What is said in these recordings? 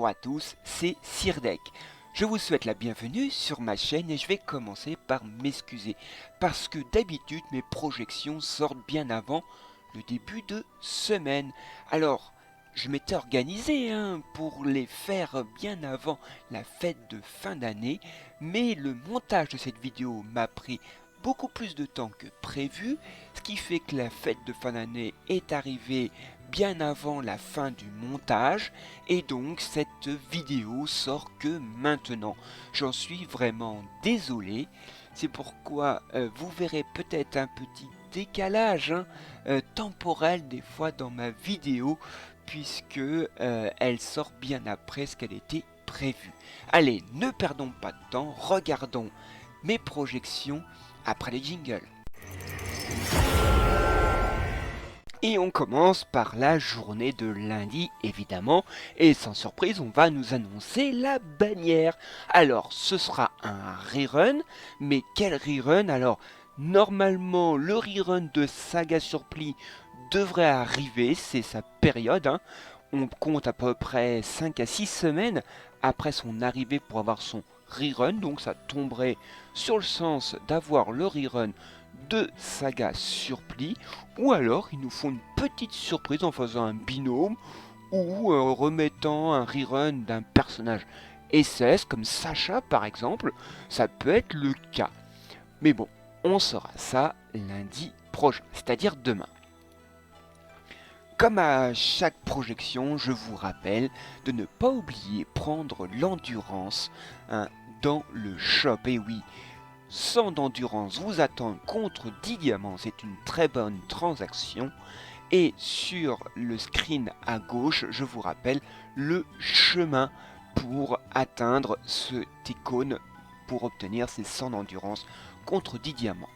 à tous, c'est Sirdek. Je vous souhaite la bienvenue sur ma chaîne et je vais commencer par m'excuser parce que d'habitude mes projections sortent bien avant le début de semaine. Alors, je m'étais organisé pour les faire bien avant la fête de fin d'année, mais le montage de cette vidéo m'a pris beaucoup plus de temps que prévu, ce qui fait que la fête de fin d'année est arrivée bien avant la fin du montage et donc cette vidéo sort que maintenant. J'en suis vraiment désolé, c'est pourquoi vous verrez peut-être un petit décalage temporel des fois dans ma vidéo puisque elle sort bien après ce qu'elle était prévue. Allez, ne perdons pas de temps, regardons mes projections après les jingles. Et on commence par la journée de lundi, évidemment, et sans surprise, on va nous annoncer la bannière. Alors, ce sera un rerun, mais quel rerun? Alors, normalement, le rerun de Saga Surplis devrait arriver, c'est sa période. On compte à peu près 5 à 6 semaines après son arrivée pour avoir son rerun, donc ça tomberait sur le sens d'avoir le rerun de Saga Surplis, ou alors ils nous font une petite surprise en faisant un binôme ou en remettant un rerun d'un personnage SS comme Sacha par exemple, ça peut être le cas. Mais bon, on saura ça lundi prochain, c'est-à-dire demain. Comme à chaque projection, je vous rappelle de ne pas oublier prendre l'endurance dans le shop. Et oui, 100 d'endurance vous attend contre 10 diamants, c'est une très bonne transaction. Et sur le screen à gauche, je vous rappelle le chemin pour atteindre cette icône pour obtenir ces 100 d'endurance contre 10 diamants.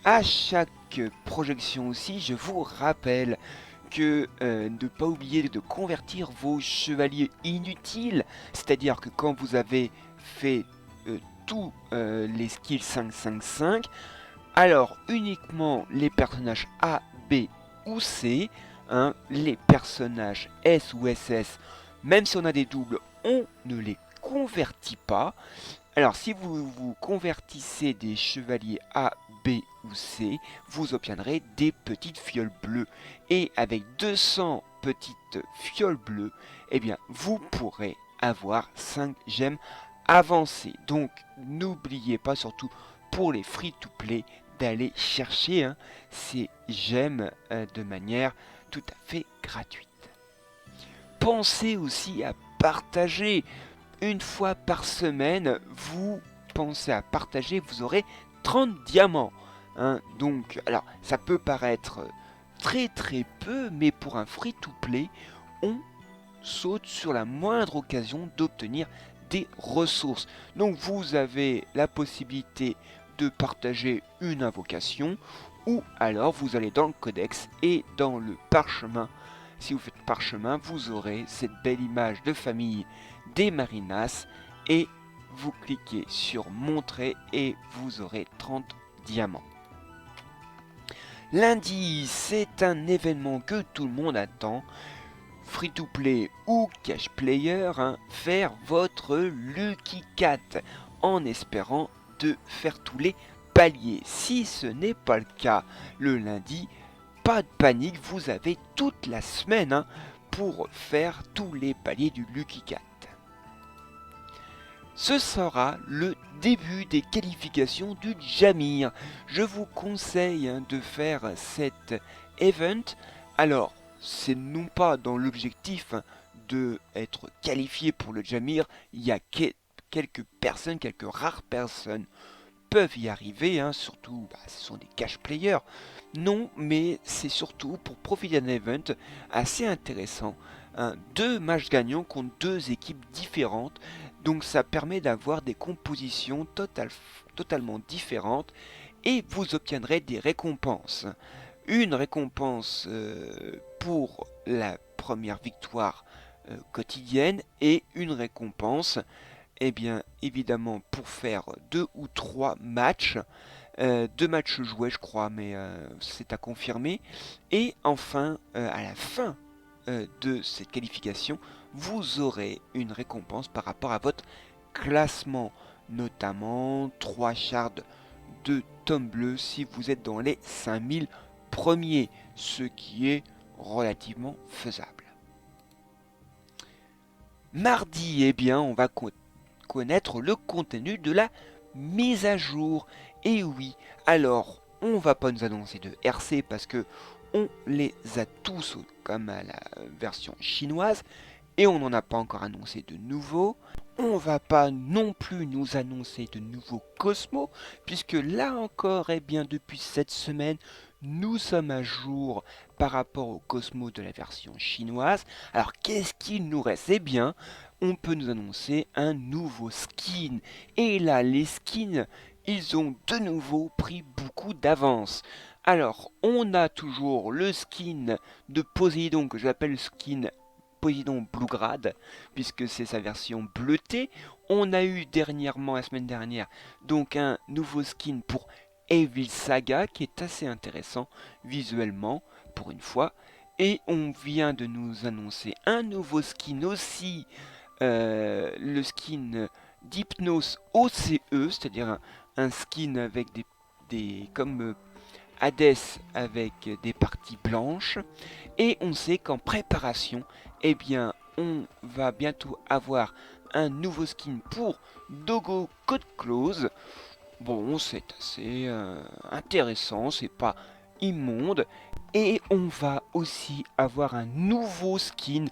À chaque projection aussi, je vous rappelle que ne pas oublier de convertir vos chevaliers inutiles, c'est-à-dire que quand vous avez fait tous les skills 5-5-5, alors uniquement les personnages A, B ou C, les personnages S ou SS, même si on a des doubles, on ne les convertit pas. Alors si vous convertissez des chevaliers A, B ou C, vous obtiendrez des petites fioles bleues. Et avec 200 petites fioles bleues, eh bien vous pourrez avoir 5 gemmes avancées. Donc n'oubliez pas, surtout pour les free-to-play, d'aller chercher ces gemmes de manière tout à fait gratuite. Pensez aussi à partager. Une fois par semaine, vous pensez à partager, vous aurez 30 diamants. Donc, alors, ça peut paraître très très peu, mais pour un free-to-play, on saute sur la moindre occasion d'obtenir des ressources. Donc, vous avez la possibilité de partager une invocation, ou alors vous allez dans le codex et dans le parchemin. Si vous faites parchemin, vous aurez cette belle image de famille des Marinas et vous cliquez sur montrer et vous aurez 30 diamants. Lundi, c'est un événement que tout le monde attend. Free to play ou cash player, faire votre Lucky Cat en espérant de faire tous les paliers. Si ce n'est pas le cas le lundi, pas de panique, vous avez toute la semaine pour faire tous les paliers du Lucky Cat. Ce sera le début des qualifications du Jamir. Je vous conseille de faire cet event. Alors, c'est non pas dans l'objectif de être qualifié pour le Jamir, il y a quelques personnes, quelques rares personnes peuvent y arriver, surtout ce sont des cash players. Non, mais c'est surtout pour profiter d'un event assez intéressant. 2 matchs gagnants contre 2 équipes différentes, donc ça permet d'avoir des compositions totalement différentes et vous obtiendrez des récompenses. Une récompense pour la première victoire quotidienne et une récompense bien évidemment pour faire 2 ou 3 matchs, 2 matchs joués je crois, mais c'est à confirmer. Et enfin à la fin de cette qualification, vous aurez une récompense par rapport à votre classement, notamment 3 shards de tome bleu si vous êtes dans les 5000 premiers, ce qui est relativement faisable. Mardi, eh bien, on va connaître le contenu de la mise à jour. Et oui, alors, on va pas nous annoncer de RC parce que on les a tous comme à la version chinoise et on n'en a pas encore annoncé de nouveaux. On va pas non plus nous annoncer de nouveaux Cosmos, puisque là encore, eh bien, depuis cette semaine, nous sommes à jour par rapport au Cosmos de la version chinoise. Alors, qu'est-ce qu'il nous reste? Eh bien, on peut nous annoncer un nouveau skin. Et là, les skins, ils ont de nouveau pris beaucoup d'avance. Alors, on a toujours le skin de Poséidon, que j'appelle skin Poséidon Bluegrade, puisque c'est sa version bleutée. On a eu dernièrement, la semaine dernière, donc un nouveau skin pour Evil Saga, qui est assez intéressant visuellement, pour une fois. Et on vient de nous annoncer un nouveau skin aussi, le skin d'Hypnos OCE, c'est-à-dire un skin avec comme Hades avec des parties blanches. Et on sait qu'en préparation, eh bien, on va bientôt avoir un nouveau skin pour Dogo Code Close. Bon, c'est assez intéressant, c'est pas immonde. Et on va aussi avoir un nouveau skin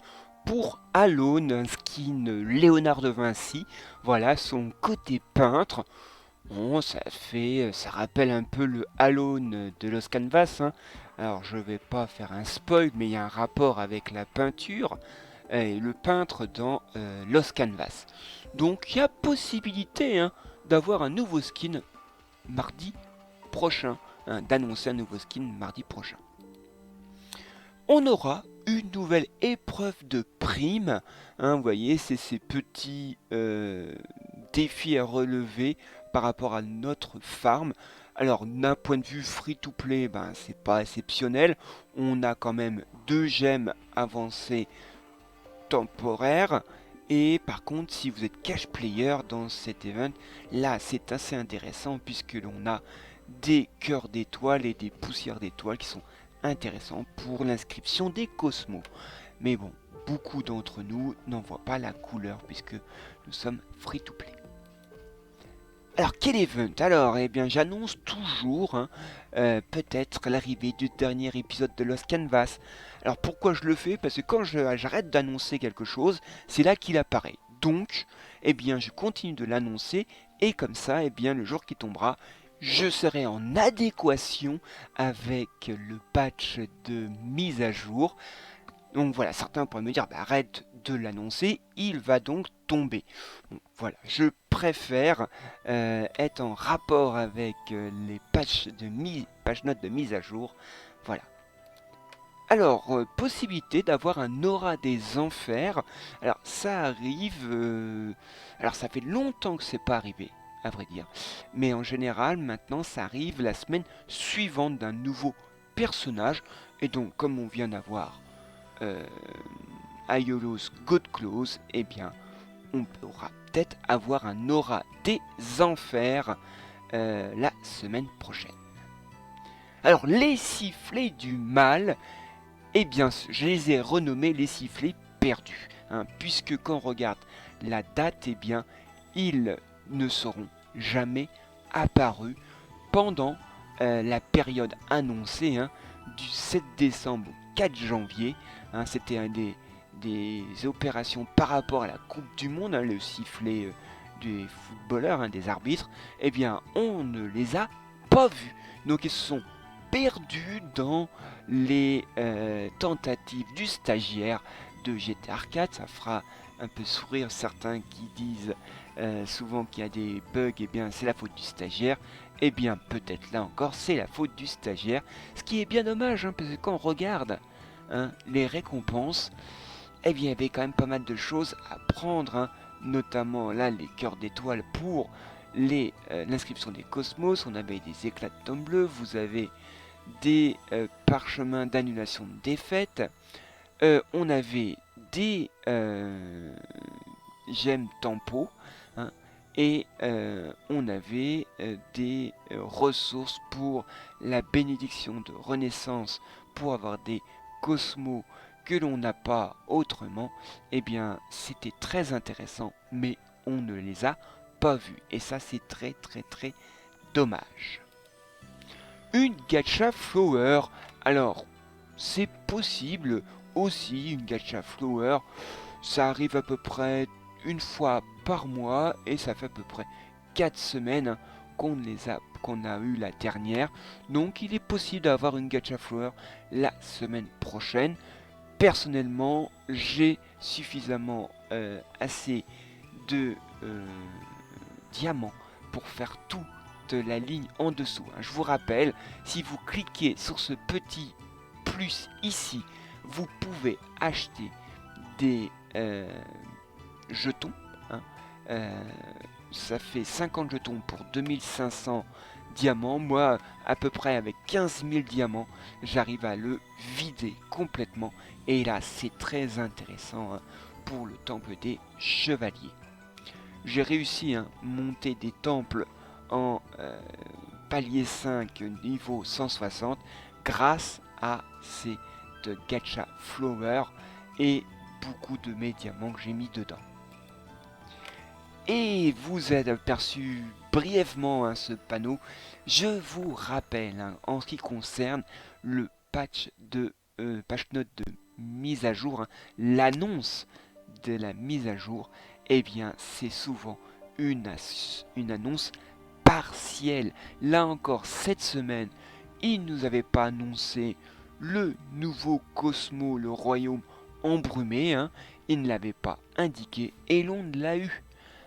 pour Alone, un skin Léonard de Vinci. Voilà son côté peintre. Bon, ça rappelle un peu le Alone de Los Canvas, hein. Alors, je vais pas faire un spoil, mais il y a un rapport avec la peinture et le peintre dans Los Canvas. Donc, il y a possibilité, hein, d'avoir un nouveau skin mardi prochain, hein, d'annoncer un nouveau skin mardi prochain. On aura une nouvelle épreuve de prime, hein, vous voyez, c'est ces petits défis à relever par rapport à notre farm. Alors, d'un point de vue free-to-play, ben, c'est pas exceptionnel. On a quand même 2 gemmes avancées temporaires. Et par contre, si vous êtes cash player dans cet event, là, c'est assez intéressant puisque l'on a des cœurs d'étoiles et des poussières d'étoiles qui sont intéressants pour l'inscription des cosmos. Mais bon, beaucoup d'entre nous n'en voient pas la couleur puisque nous sommes free-to-play. Alors, quel event? Alors, eh bien, j'annonce toujours, hein, peut-être l'arrivée du dernier épisode de Lost Canvas. Alors, pourquoi je le fais? Parce que quand j'arrête d'annoncer quelque chose, c'est là qu'il apparaît. Donc, eh bien, je continue de l'annoncer, et comme ça, eh bien, le jour qui tombera, je serai en adéquation avec le patch de mise à jour. Donc voilà, certains pourraient me dire, bah, arrête de l'annoncer, il va donc tomber. Bon, voilà, je préfère être en rapport avec les patch notes de mise à jour. Voilà. Alors, possibilité d'avoir un aura des enfers. Alors, ça arrive... alors, ça fait longtemps que c'est pas arrivé, à vrai dire. Mais en général, maintenant, ça arrive la semaine suivante d'un nouveau personnage. Et donc, comme on vient d'avoir Aiolo's God Close, eh bien, on pourra peut-être avoir un aura des enfers la semaine prochaine. Alors, les sifflets du mal, eh bien, je les ai renommés les sifflets perdus, hein, puisque quand on regarde la date, eh bien, ils ne seront jamais apparus pendant la période annoncée, hein, du 7 décembre au 4 janvier. Hein, c'était un des opérations par rapport à la Coupe du Monde, hein, le sifflet des footballeurs, hein, des arbitres. Eh bien, on ne les a pas vus. Donc, ils se sont perdus dans les tentatives du stagiaire de GTA Arcade. Ça fera un peu sourire certains qui disent souvent qu'il y a des bugs. Eh bien, c'est la faute du stagiaire. Eh bien, peut-être là encore, c'est la faute du stagiaire. Ce qui est bien dommage, hein, parce que quand on regarde, hein, les récompenses, eh bien, il y avait quand même pas mal de choses à prendre, hein, notamment là, les cœurs d'étoiles pour l'inscription des cosmos. On avait des éclats de tome bleu, vous avez des parchemins d'annulation de défaite. On avait des gemmes tempo, hein, et on avait des ressources pour la bénédiction de Renaissance, pour avoir des cosmos que l'on n'a pas autrement. Eh bien, c'était très intéressant, mais on ne les a pas vus. Et ça, c'est très très très dommage. Une gacha flower. Alors, c'est possible aussi, une gacha flower. Ça arrive à peu près une fois par mois et ça fait à peu près 4 semaines qu'on a eu la dernière. Donc il est possible d'avoir une gacha flower la semaine prochaine. Personnellement, j'ai suffisamment assez de diamants pour faire toute la ligne en dessous. Je vous rappelle, si vous cliquez sur ce petit plus ici, vous pouvez acheter des jetons. hein. Euh, Ça fait 50 jetons pour 2500 diamants. Moi, à peu près avec 15 000 diamants, j'arrive à le vider complètement. Et là, c'est très intéressant pour le temple des chevaliers. J'ai réussi à monter des temples en palier 5 niveau 160 grâce à ces gacha flower et beaucoup de mes diamants que j'ai mis dedans. Et vous avez aperçu brièvement ce panneau. Je vous rappelle, en ce qui concerne le patch note de mise à jour, l'annonce de la mise à jour, eh bien c'est souvent une annonce partielle. Là encore, cette semaine, il ne nous avait pas annoncé le nouveau Cosmo, le royaume embrumé. Il ne l'avait pas indiqué et l'on l'a eu.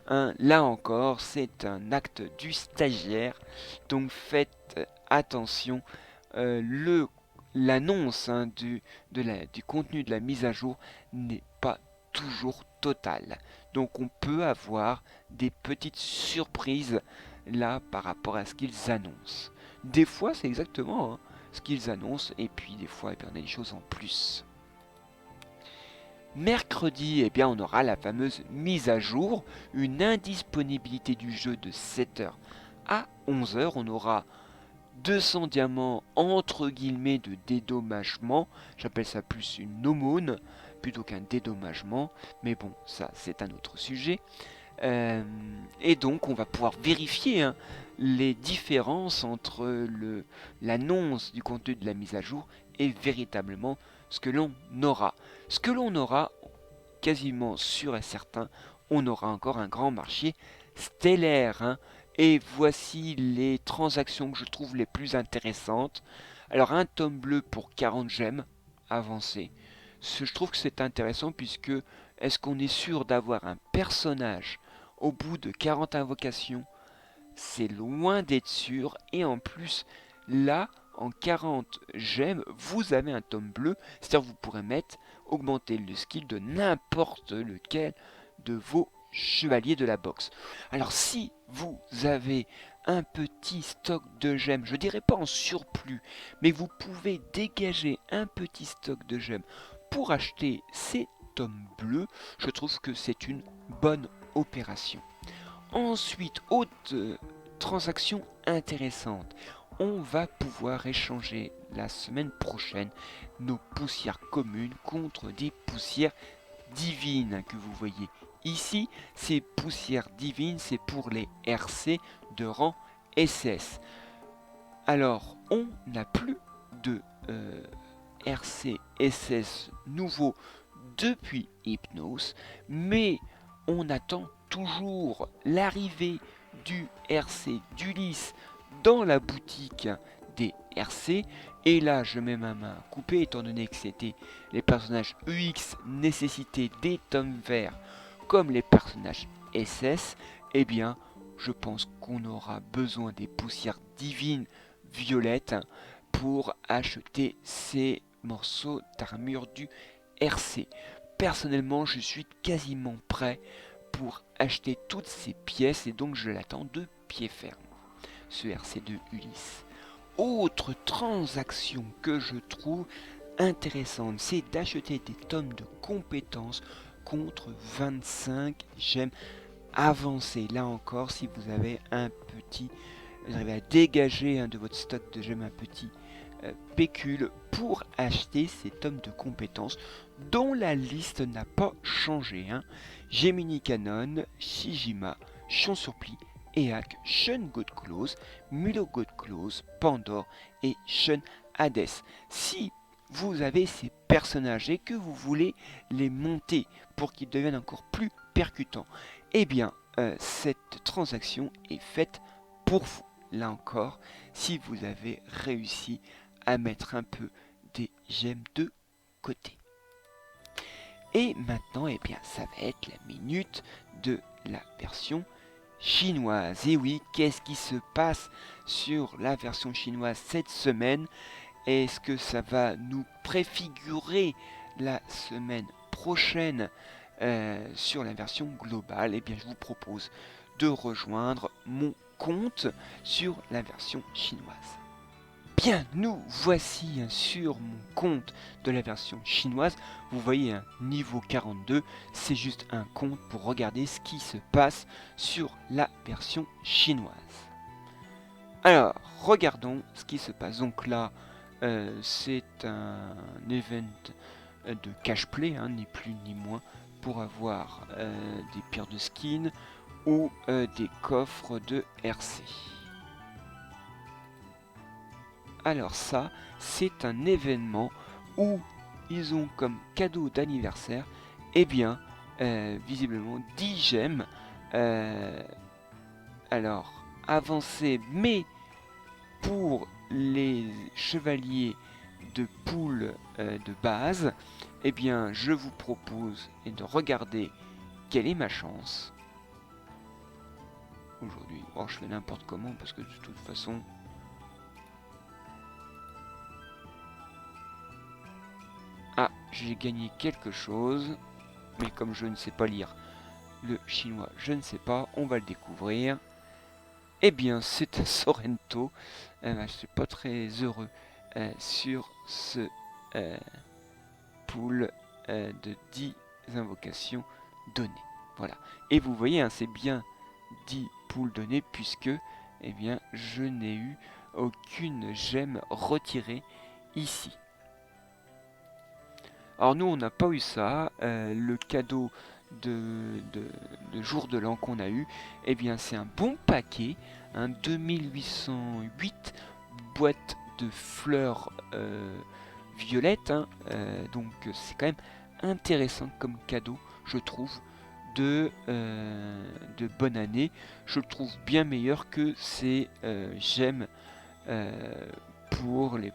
Là encore, c'est un acte du stagiaire, donc faites attention. L'annonce du contenu de la mise à jour n'est pas toujours totale. Donc on peut avoir des petites surprises là par rapport à ce qu'ils annoncent. Des fois c'est exactement ce qu'ils annoncent et puis des fois on a des choses en plus. Mercredi, eh bien, on aura la fameuse mise à jour, une indisponibilité du jeu de 7h à 11h. On aura 200 diamants entre guillemets de dédommagement. J'appelle ça plus une aumône plutôt qu'un dédommagement. Mais bon, ça c'est un autre sujet. Et donc on va pouvoir vérifier les différences entre l'annonce du contenu de la mise à jour et véritablement ce que l'on aura. Ce que l'on aura, quasiment sûr et certain, on aura encore un grand marché stellaire. Et voici les transactions que je trouve les plus intéressantes. Alors un tome bleu pour 40 gemmes avancé. Je trouve que c'est intéressant puisque est-ce qu'on est sûr d'avoir un personnage au bout de 40 invocations? C'est loin d'être sûr. Et en plus, là, en 40 gemmes, vous avez un tome bleu. C'est-à-dire que vous pourrez augmenter le skill de n'importe lequel de vos chevaliers de la boxe. Alors si vous avez un petit stock de gemmes, je dirais pas en surplus, mais vous pouvez dégager un petit stock de gemmes pour acheter ces tomes bleus, je trouve que c'est une bonne opération. Ensuite, autre transaction intéressante, on va pouvoir échanger la semaine prochaine nos poussières communes contre des poussières divines que vous voyez ici. Ces poussières divines, c'est pour les RC de rang SS. Alors, on n'a plus de RC SS nouveau depuis Hypnos, mais on attend toujours l'arrivée du RC d'Ulysse dans la boutique des RC. Et là, je mets ma main coupée, étant donné que c'était les personnages UX nécessitaient des tomes verts comme les personnages SS. Eh bien, je pense qu'on aura besoin des poussières divines violettes pour acheter ces morceaux d'armure du RC. Personnellement, je suis quasiment prêt pour acheter toutes ces pièces et donc je l'attends de pied ferme, ce RC de Ulysse. Autre transaction que je trouve intéressante, c'est d'acheter des tomes de compétences contre 25 gemmes avancées. Là encore, si vous avez vous arrivez à dégager de votre stock de gemmes un petit pécule pour acheter ces tomes de compétences dont la liste n'a pas changé. Gemini Canon, Shijima, Chon-sur-Pli, Eak, Shun God Close, Milo God Close, Pandore et Shun Hades. Si vous avez ces personnages et que vous voulez les monter pour qu'ils deviennent encore plus percutants, eh bien cette transaction est faite pour vous. Là encore, si vous avez réussi à mettre un peu des gemmes de côté. Et maintenant, eh bien, ça va être la minute de la version chinoise. Et oui, qu'est-ce qui se passe sur la version chinoise cette semaine? Est-ce que ça va nous préfigurer la semaine prochaine sur la version globale? Eh bien, je vous propose de rejoindre mon compte sur la version chinoise. Bien, nous voici sur mon compte de la version chinoise. Vous voyez un niveau 42, c'est juste un compte pour regarder ce qui se passe sur la version chinoise. Alors, regardons ce qui se passe. Donc là, c'est un event de cash play, ni plus ni moins, pour avoir des pierres de skin ou des coffres de RC. Alors ça, c'est un événement où ils ont comme cadeau d'anniversaire, eh bien, visiblement 10 gemmes. Alors, avancé, mais pour les chevaliers de poule de base, eh bien, je vous propose de regarder quelle est ma chance. Aujourd'hui, je fais n'importe comment parce que de toute façon... Ah, j'ai gagné quelque chose, mais comme je ne sais pas lire le chinois, je ne sais pas, on va le découvrir. Eh bien, c'est un Sorrento. Je ne suis pas très heureux sur ce pool de 10 invocations données. Voilà. Et vous voyez, c'est bien 10 poules données puisque eh bien, je n'ai eu aucune gemme retirée ici. Alors nous, on n'a pas eu ça. Le cadeau de jour de l'an qu'on a eu, eh bien c'est un bon paquet, 2808 boîtes de fleurs violettes. Donc c'est quand même intéressant comme cadeau, je trouve, de bonne année. Je le trouve bien meilleur que ces gemmes pour les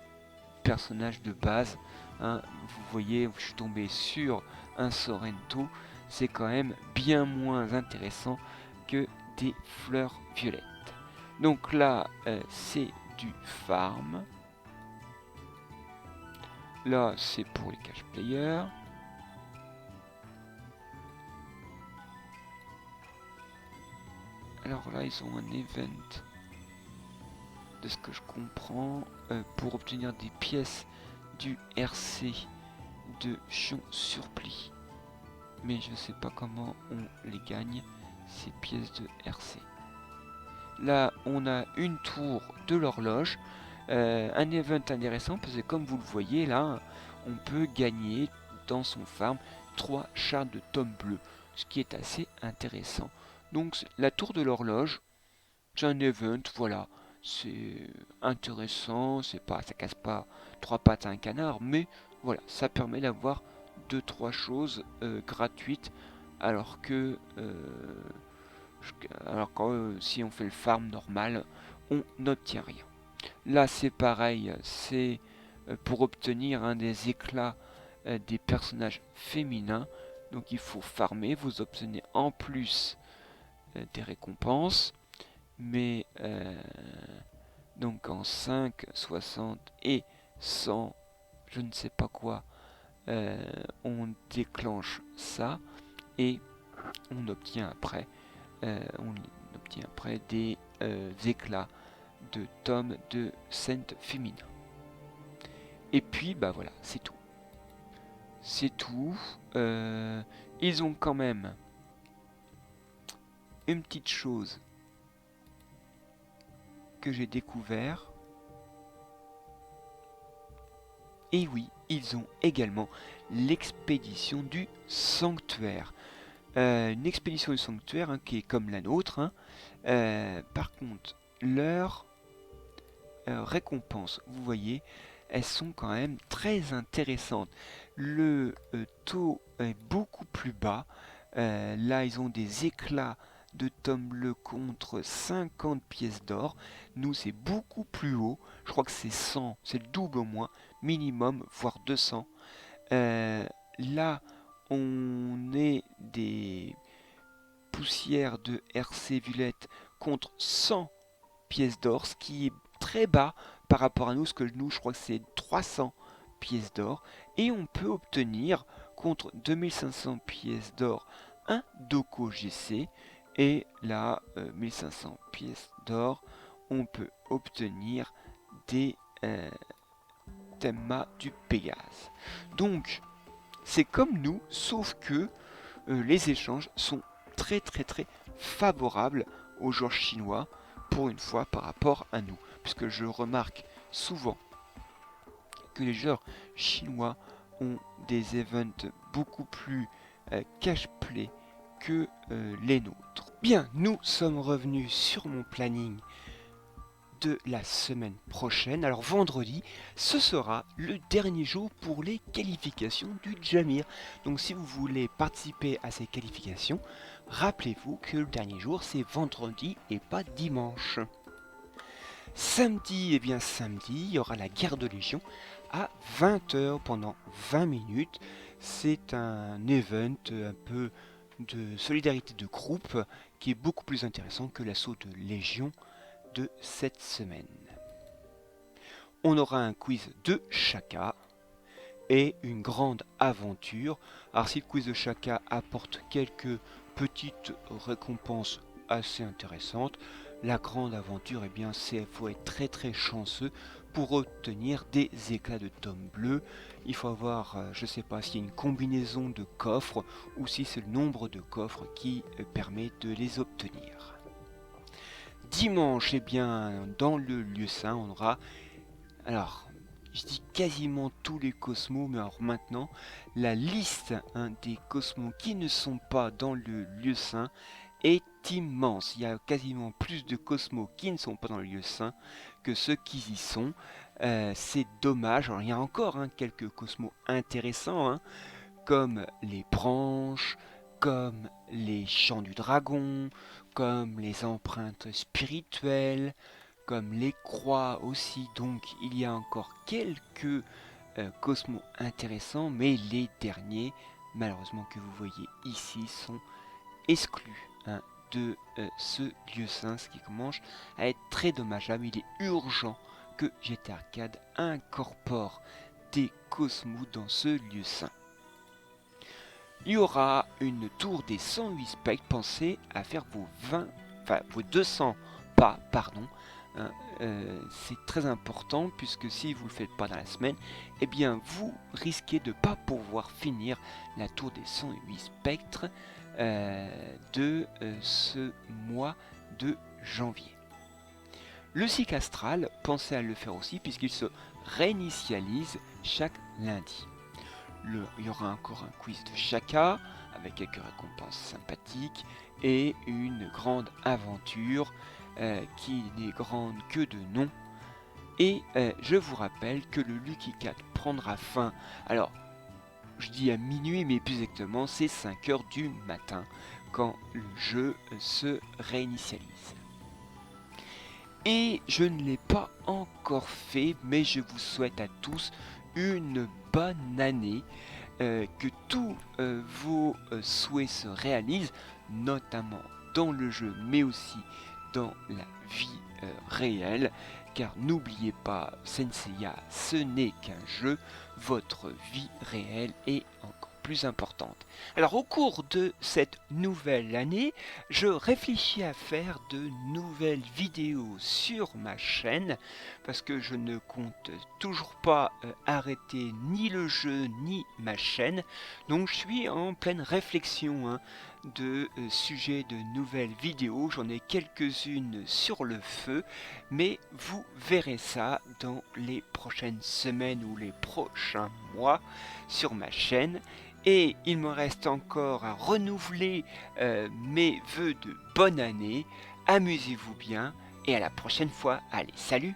personnages de base. Vous voyez, je suis tombé sur un Sorrento, c'est quand même bien moins intéressant que des fleurs violettes. Donc là, c'est du farm. Là, c'est pour les cash players. Alors là, ils ont un event, de ce que je comprends, pour obtenir des pièces du RC de Chon-sur-Pli. Mais je sais pas comment on les gagne, ces pièces de RC. Là, on a une tour de l'horloge, un event intéressant parce que comme vous le voyez là, on peut gagner dans son farm 3 chars de tomes bleus, ce qui est assez intéressant. Donc la tour de l'horloge, c'est un event, voilà, c'est intéressant, c'est pas, ça casse pas 3 pattes à un canard, mais voilà, ça permet d'avoir 2-3 choses gratuites, alors que si on fait le farm normal, on n'obtient rien. Là c'est pareil, c'est pour obtenir des éclats des personnages féminins. Donc il faut farmer, vous obtenez en plus des récompenses. Mais donc en 5, 60 et 100, je ne sais pas quoi, on déclenche ça et on obtient après des éclats de tomes de scènes féminins. Et puis bah voilà, c'est tout. C'est tout. Ils ont quand même une petite chose que j'ai découvert. Et oui, ils ont également l'expédition du sanctuaire. Une expédition du sanctuaire hein, qui est comme la nôtre. Hein. Par contre, leurs récompenses, vous voyez, elles sont quand même très intéressantes. Le taux est beaucoup plus bas. Là, ils ont des éclats de tome bleu contre 50 pièces d'or. Nous, c'est beaucoup plus haut. Je crois que c'est 100, c'est le double au moins, minimum, voire 200. Là, on est des poussières de RC Villette contre 100 pièces d'or, ce qui est très bas par rapport à nous, ce que nous, je crois que c'est 300 pièces d'or. Et on peut obtenir contre 2500 pièces d'or un Doko GC. Et là, 1500 pièces d'or, on peut obtenir des Thèmes du Pégase. Donc, c'est comme nous, sauf que les échanges sont très favorables aux joueurs chinois pour une fois par rapport à nous. Puisque je remarque souvent que les joueurs chinois ont des events beaucoup plus cash-play que les nôtres. Bien, nous sommes revenus sur mon planning de la semaine prochaine. Alors vendredi, ce sera le dernier jour pour les qualifications du Jamir. Donc si vous voulez participer à ces qualifications, rappelez-vous que le dernier jour c'est vendredi et pas dimanche. Samedi, samedi, il y aura la guerre de Légion à 20h pendant 20 minutes. C'est un event un peu de solidarité de groupe qui est beaucoup plus intéressant que l'assaut de Légion de cette semaine. On aura un quiz de Chaka et une grande aventure. Alors si le quiz de Chaka apporte quelques petites récompenses assez intéressantes, la grande aventure, il faut être très chanceux pour obtenir des éclats de tome bleu. Il faut avoir, je ne sais pas s'il y a une combinaison de coffres ou si c'est le nombre de coffres qui permet de les obtenir. Dimanche, dans le lieu saint, on aura, alors, je dis quasiment tous les cosmos, mais alors maintenant, la liste des cosmos qui ne sont pas dans le lieu saint est immense. Il y a quasiment plus de cosmos qui ne sont pas dans le lieu saint que ceux qui y sont. C'est dommage. Alors, il y a encore quelques cosmos intéressants, comme les branches, comme les chants du dragon, comme les empreintes spirituelles, comme les croix aussi. Donc il y a encore quelques cosmos intéressants, mais les derniers, malheureusement que vous voyez ici, sont exclus de ce lieu saint, ce qui commence à être très dommageable. Il est urgent que GT Arcade incorpore des cosmos dans ce lieu saint. Il y aura une tour des 108 spectres. Pensez à faire vos 200 pas, pardon. C'est très important puisque si vous ne le faites pas dans la semaine, vous risquez de ne pas pouvoir finir la tour des 108 spectres de ce mois de janvier. Le cycle astral, pensez à le faire aussi puisqu'il se réinitialise chaque lundi. Il y aura encore un quiz de Chaka avec quelques récompenses sympathiques et une grande aventure qui n'est grande que de nom. Et je vous rappelle que le Lucky 4 prendra fin, alors je dis à minuit, mais plus exactement c'est 5h du matin quand le jeu se réinitialise. Et je ne l'ai pas encore fait, mais je vous souhaite à tous une bonne année, que tous vos souhaits se réalisent, notamment dans le jeu, mais aussi dans la vie réelle, car n'oubliez pas, Senseiya, ce n'est qu'un jeu, votre vie réelle est encore plus importante. Alors au cours de cette nouvelle année, je réfléchis à faire de nouvelles vidéos sur ma chaîne parce que je ne compte toujours pas arrêter ni le jeu ni ma chaîne. Donc je suis en pleine réflexion de sujets de nouvelles vidéos. J'en ai quelques-unes sur le feu, mais vous verrez ça dans les prochaines semaines ou les prochains mois sur ma chaîne. Et il me reste encore à renouveler mes vœux de bonne année. Amusez-vous bien et à la prochaine fois. Allez, salut!